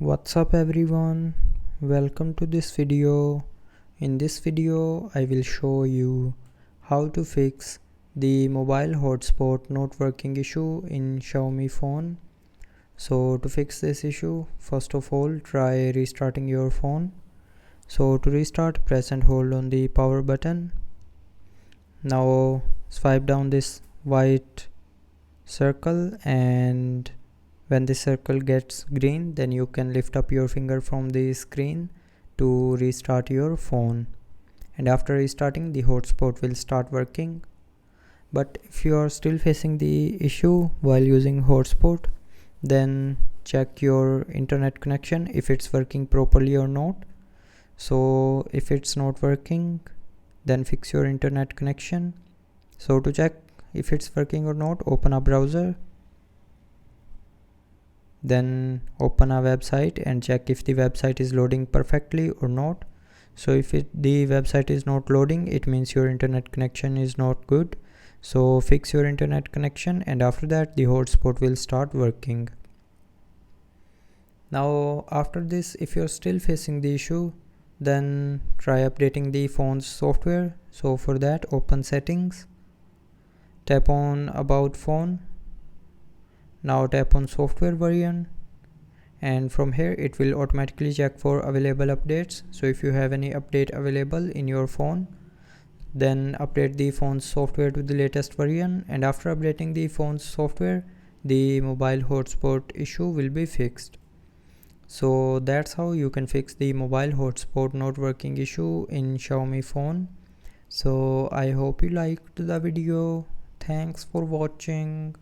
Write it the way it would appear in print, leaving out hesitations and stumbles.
What's up everyone, welcome to this video. In this video I will show you how to fix the mobile hotspot not working issue in Xiaomi phone. So to fix this issue, first of all try restarting your phone. So to restart, press and hold on the power button. Now swipe down this white circle, and when the circle gets green, then you can lift up your finger from the screen to restart your phone, and after restarting the hotspot will start working. But if you are still facing the issue while using hotspot, then check your internet connection if it's working properly or not. So if it's not working, then fix your internet connection. So to check if it's working or not, open a browser, then open a website and check if the website is loading perfectly or not. So if the website is not loading, it means your internet connection is not good. So fix your internet connection, and after that the hotspot will start working. Now after this, if you're still facing the issue, then try updating the phone's software. So for that, open settings, tap on about phone. Now tap on software version, and from here it will automatically check for available updates. So if you have any update available in your phone, then update the phone's software to the latest version, and after updating the phone's software, the mobile hotspot issue will be fixed. So that's how you can fix the mobile hotspot not working issue in Xiaomi phone. So I hope you liked the video. Thanks for watching.